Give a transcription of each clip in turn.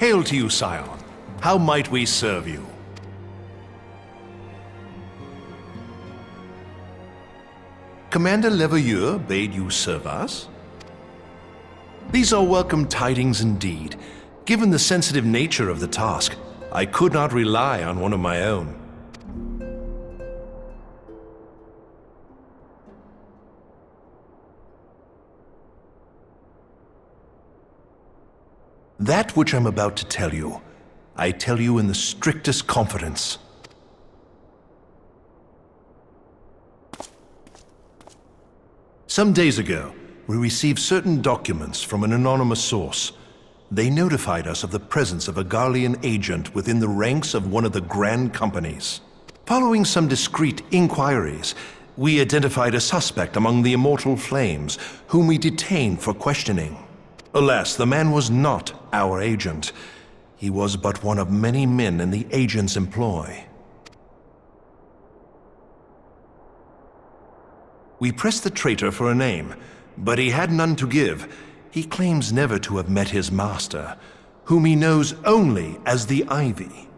Hail to you, Scion. How might we serve you? Commander Leveilleur bade you serve us? These are welcome tidings indeed. Given the sensitive nature of the task, I could not rely on one of my own. That which I'm about to tell you, I tell you in the strictest confidence. Some days ago, we received certain documents from an anonymous source. They notified us of the presence of a Garlean agent within the ranks of one of the Grand Companies. Following some discreet inquiries, we identified a suspect among the Immortal Flames, whom we detained for questioning. Alas, the man was not our agent. He was but one of many men in the agent's employ. We pressed the traitor for a name, but he had none to give. He claims never to have met his master, whom he knows only as the Ivy.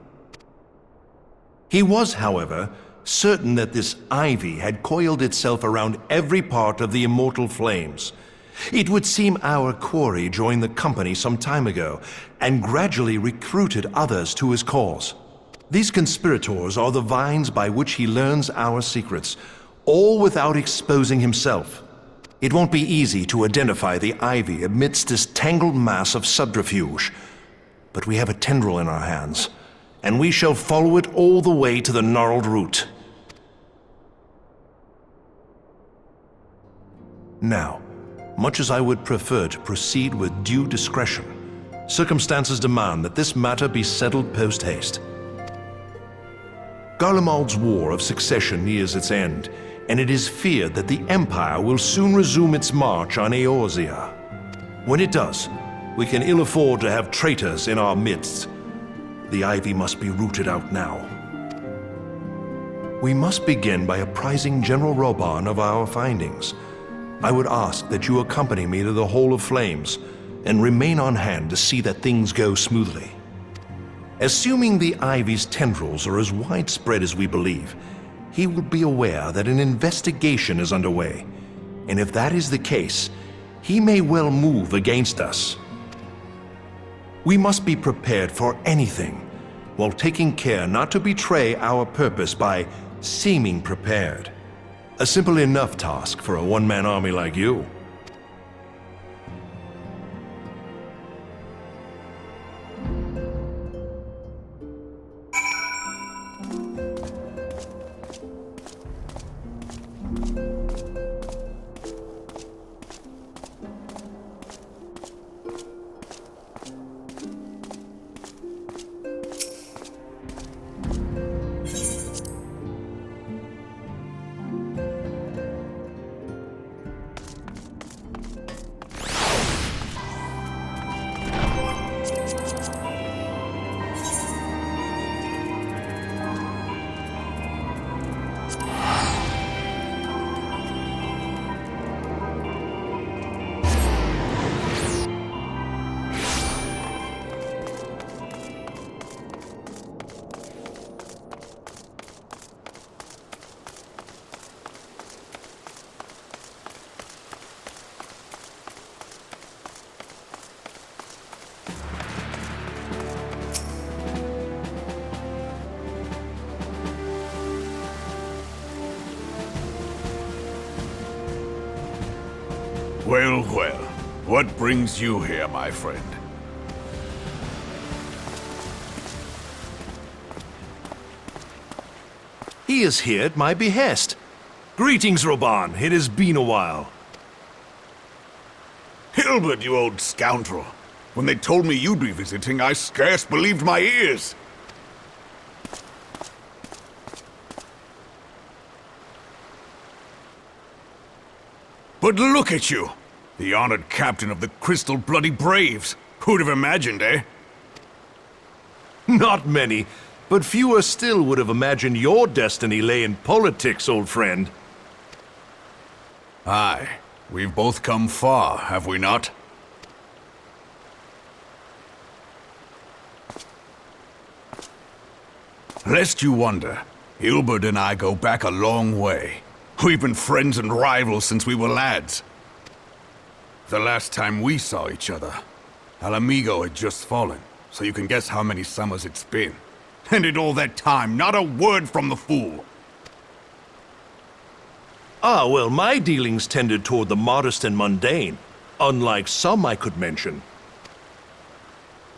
He was, however, certain that this Ivy had coiled itself around every part of the Immortal Flames. It would seem our quarry joined the company some time ago, and gradually recruited others to his cause. These conspirators are the vines by which he learns our secrets, all without exposing himself. It won't be easy to identify the Ivy amidst this tangled mass of subterfuge, but we have a tendril in our hands, and we shall follow it all the way to the gnarled root. Now, much as I would prefer to proceed with due discretion, circumstances demand that this matter be settled post-haste. Garlemald's War of Succession nears its end, and it is feared that the Empire will soon resume its march on Eorzea. When it does, we can ill afford to have traitors in our midst. The Ivy must be rooted out now. We must begin by apprising General Roban of our findings. I would ask that you accompany me to the Hall of Flames and remain on hand to see that things go smoothly. Assuming the Ivy's tendrils are as widespread as we believe, he will be aware that an investigation is underway, and if that is the case, he may well move against us. We must be prepared for anything, while taking care not to betray our purpose by seeming prepared. A simple enough task for a one-man army like you. Well, well. What brings you here, my friend? He is here at my behest. Greetings, Roban. It has been a while. Hilbert, you old scoundrel. When they told me you'd be visiting, I scarce believed my ears. But look at you! The honored captain of the Crystal Bloody Braves. Who'd have imagined, eh? Not many, but fewer still would have imagined your destiny lay in politics, old friend. Aye. We've both come far, have we not? Lest you wonder, Hilbert and I go back a long way. We've been friends and rivals since we were lads. The last time we saw each other, Alamigo had just fallen, so you can guess how many summers it's been. And in all that time, not a word from the fool. Ah, well, my dealings tended toward the modest and mundane, unlike some I could mention.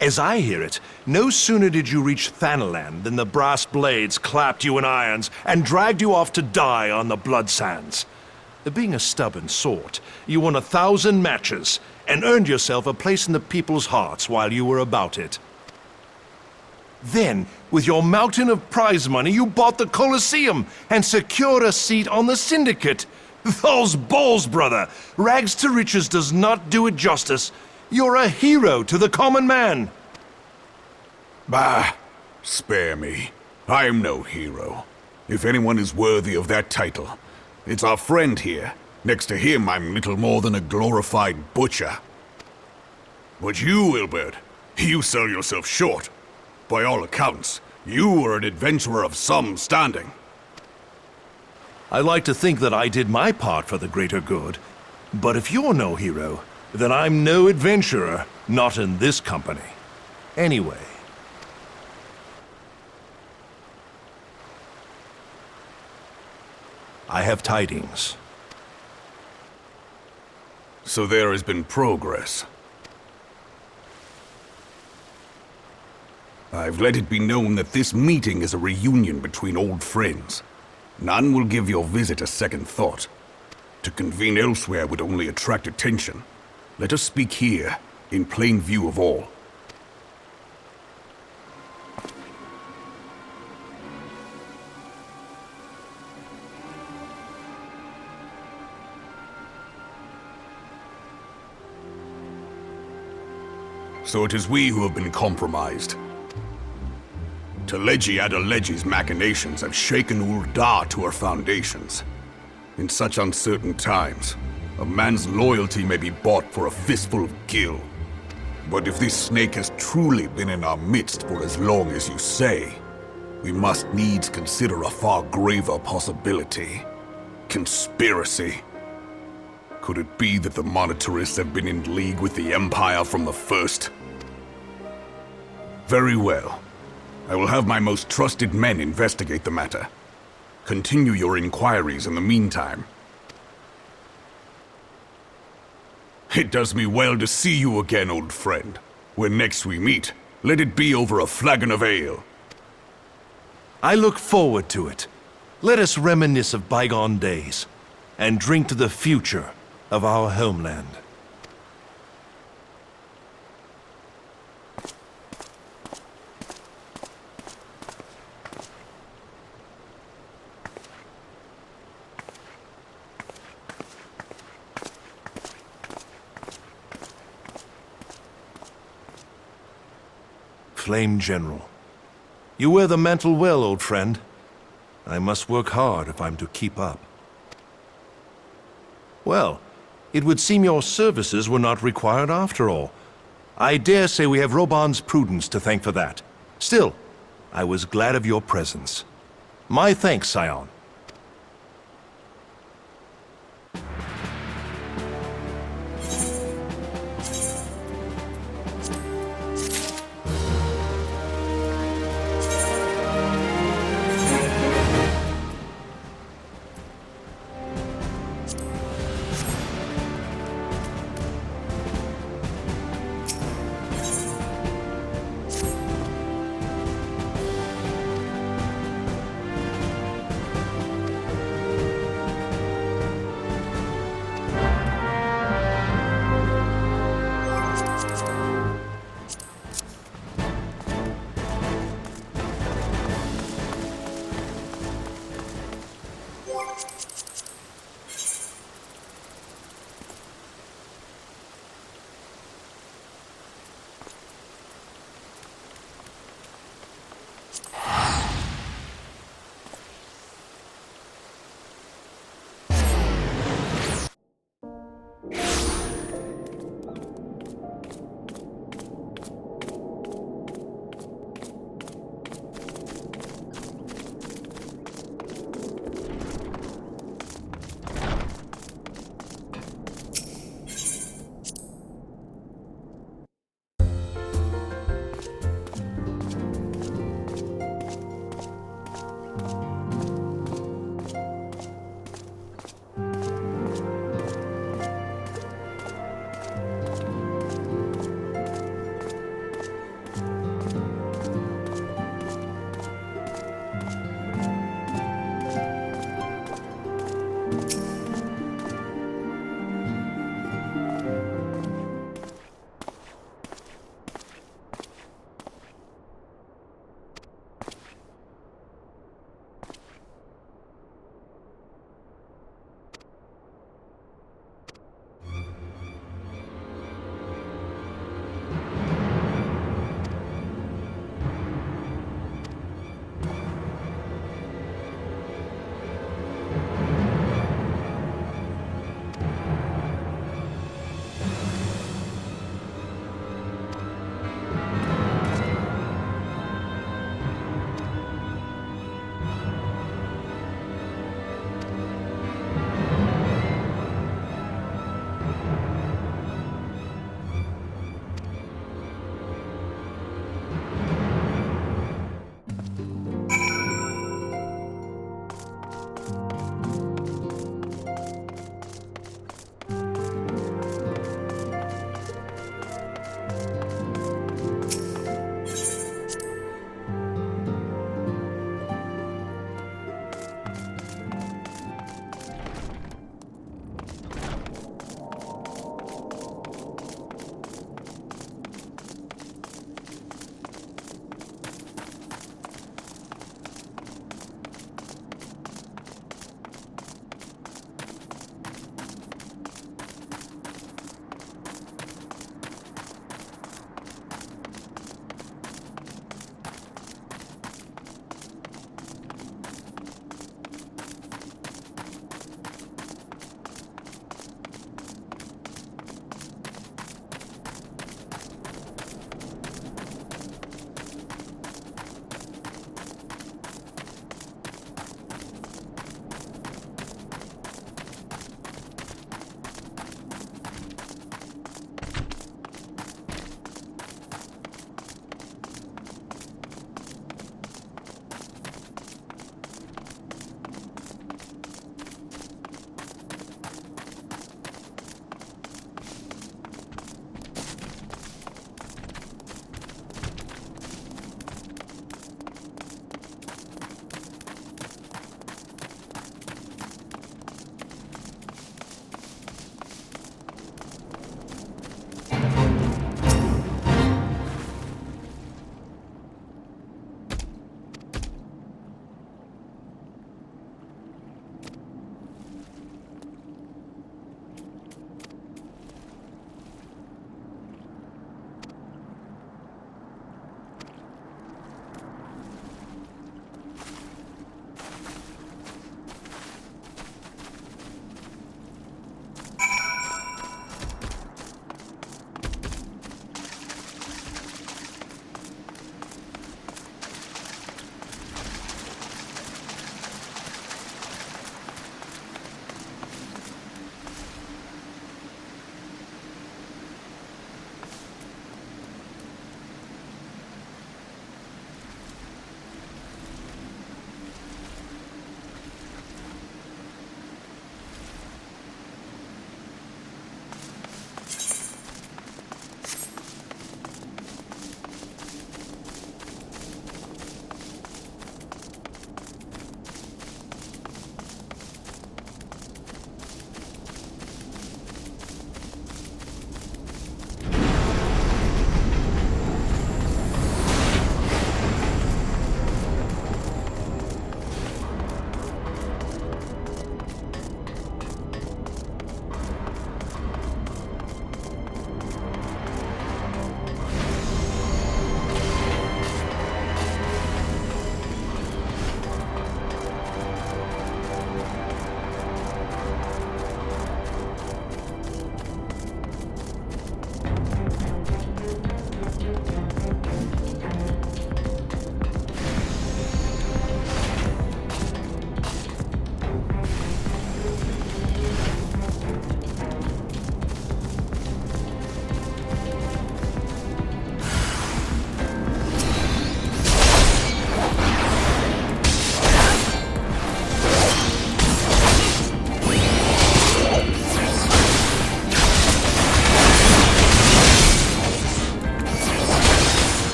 As I hear it, no sooner did you reach Thanalan than the brass blades clapped you in irons and dragged you off to die on the blood sands. Being a stubborn sort, you won 1,000 matches and earned yourself a place in the people's hearts while you were about it. Then, with your mountain of prize money, you bought the Colosseum and secured a seat on the Syndicate. Those balls, brother! Rags to riches does not do it justice. You're a hero to the common man. Bah, spare me. I am no hero. If anyone is worthy of that title, it's our friend here. Next to him, I'm little more than a glorified butcher. But you, Hilbert, you sell yourself short. By all accounts, you are an adventurer of some standing. I like to think that I did my part for the greater good. But if you're no hero, then I'm no adventurer, not in this company. Anyway. I have tidings. So there has been progress. I've let it be known that this meeting is a reunion between old friends. None will give your visit a second thought. To convene elsewhere would only attract attention. Let us speak here, in plain view of all. So it is we who have been compromised. Teleji Adeleji's machinations have shaken Ul'dah to her foundations. In such uncertain times, a man's loyalty may be bought for a fistful of gil. But if this snake has truly been in our midst for as long as you say, we must needs consider a far graver possibility. Conspiracy. Could it be that the Monitorists have been in league with the Empire from the first? Very well. I will have my most trusted men investigate the matter. Continue your inquiries in the meantime. It does me well to see you again, old friend. When next we meet, let it be over a flagon of ale. I look forward to it. Let us reminisce of bygone days, and drink to the future of our homeland. Flame General. You wear the mantle well, old friend. I must work hard if I'm to keep up. Well, it would seem your services were not required after all. I dare say we have Roban's prudence to thank for that. Still, I was glad of your presence. My thanks, Scion.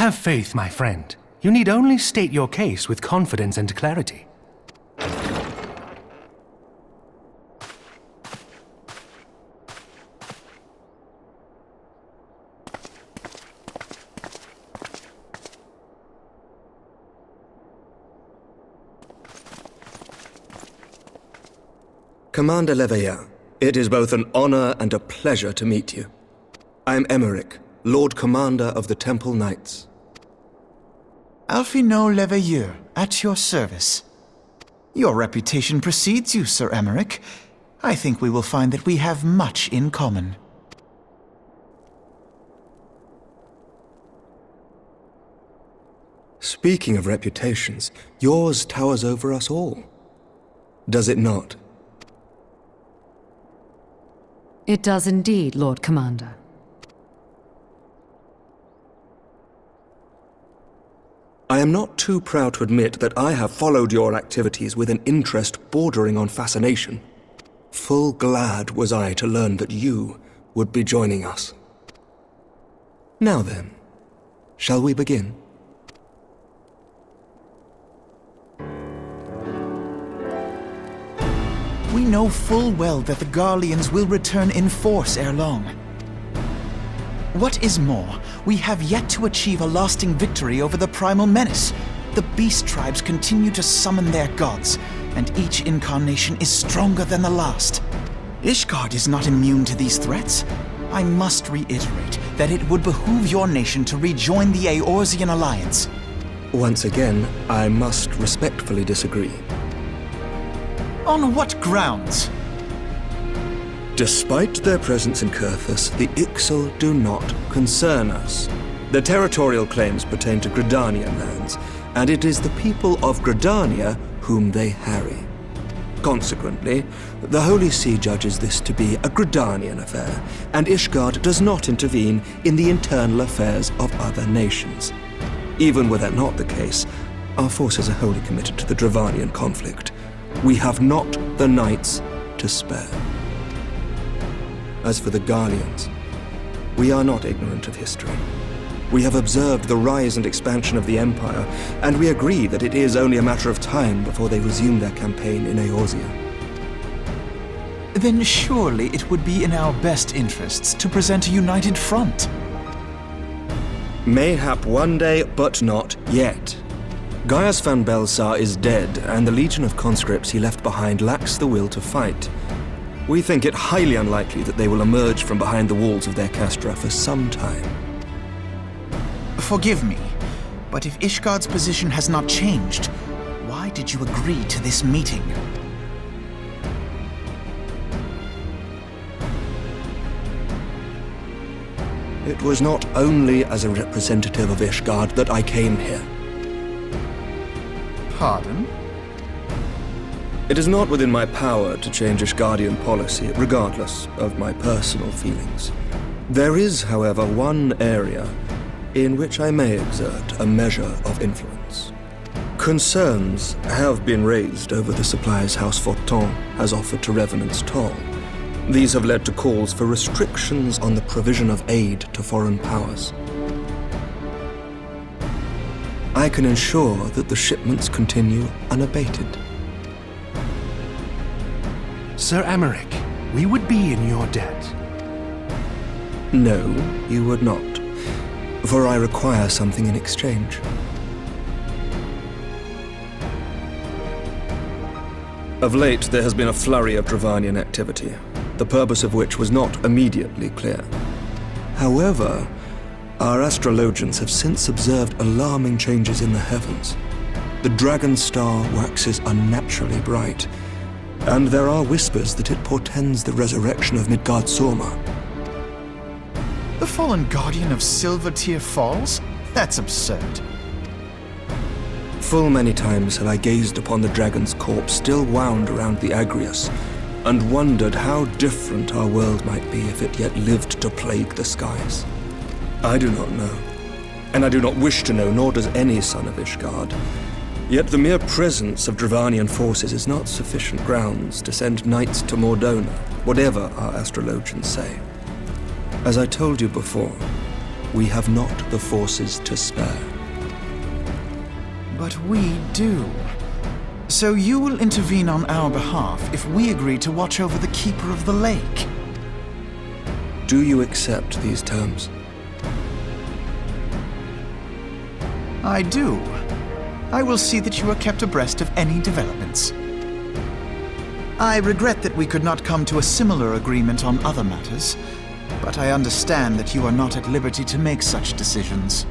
Have faith, my friend. You need only state your case with confidence and clarity. Commander Leveilleur, it is both an honor and a pleasure to meet you. I am Emmerich, Lord Commander of the Temple Knights. Alphino Leveilleur, at your service. Your reputation precedes you, Sir Emmerich. I think we will find that we have much in common. Speaking of reputations, yours towers over us all. Does it not? It does indeed, Lord Commander. I am not too proud to admit that I have followed your activities with an interest bordering on fascination. Full glad was I to learn that you would be joining us. Now then, shall we begin? We know full well that the Garleans will return in force ere long. What is more, we have yet to achieve a lasting victory over the primal menace. The beast tribes continue to summon their gods, and each incarnation is stronger than the last. Ishgard is not immune to these threats. I must reiterate that it would behoove your nation to rejoin the Eorzean alliance. Once again, I must respectfully disagree. On what grounds? Despite their presence in Kurthus, the Ixal do not concern us. Their territorial claims pertain to Gridanian lands, and it is the people of Gridania whom they harry. Consequently, the Holy See judges this to be a Gridanian affair, and Ishgard does not intervene in the internal affairs of other nations. Even were that not the case, our forces are wholly committed to the Dravanian conflict. We have not the knights to spare. As for the Garleans, we are not ignorant of history. We have observed the rise and expansion of the Empire, and we agree that it is only a matter of time before they resume their campaign in Eorzea. Then surely it would be in our best interests to present a united front. Mayhap one day, but not yet. Gaius van Belsar is dead, and the legion of conscripts he left behind lacks the will to fight. We think it highly unlikely that they will emerge from behind the walls of their castra for some time. Forgive me, but if Ishgard's position has not changed, why did you agree to this meeting? It was not only as a representative of Ishgard that I came here. Pardon? It is not within my power to change Ishgardian policy, regardless of my personal feelings. There is, however, one area in which I may exert a measure of influence. Concerns have been raised over the supplies House Fortin has offered to Revenant's Toll. These have led to calls for restrictions on the provision of aid to foreign powers. I can ensure that the shipments continue unabated. Sir Emmerich, we would be in your debt. No, you would not, for I require something in exchange. Of late, there has been a flurry of Dravanian activity, the purpose of which was not immediately clear. However, our astrologians have since observed alarming changes in the heavens. The dragon star waxes unnaturally bright, and there are whispers that it portends the resurrection of Midgard Sorma. The fallen guardian of Silvertear Falls? That's absurd. Full many times have I gazed upon the dragon's corpse still wound around the Agrius, and wondered how different our world might be if it yet lived to plague the skies. I do not know, and I do not wish to know, nor does any son of Ishgard. Yet the mere presence of Dravanian forces is not sufficient grounds to send knights to Mordona, whatever our astrologians say. As I told you before, we have not the forces to spare. But we do. So you will intervene on our behalf if we agree to watch over the Keeper of the Lake. Do you accept these terms? I do. I will see that you are kept abreast of any developments. I regret that we could not come to a similar agreement on other matters, but I understand that you are not at liberty to make such decisions.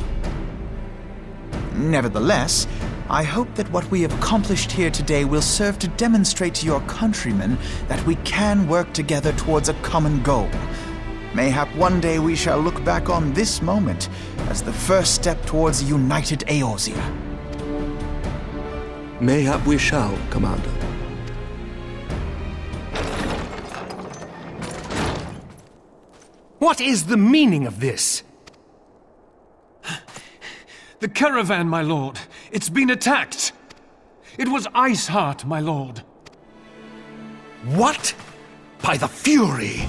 Nevertheless, I hope that what we have accomplished here today will serve to demonstrate to your countrymen that we can work together towards a common goal. Mayhap one day we shall look back on this moment as the first step towards a united Eorzea. Mayhap we shall, Commander. What is the meaning of this? The caravan, my lord. It's been attacked. It was Iceheart, my lord. What? By the Fury!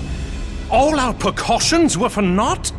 All our precautions were for naught?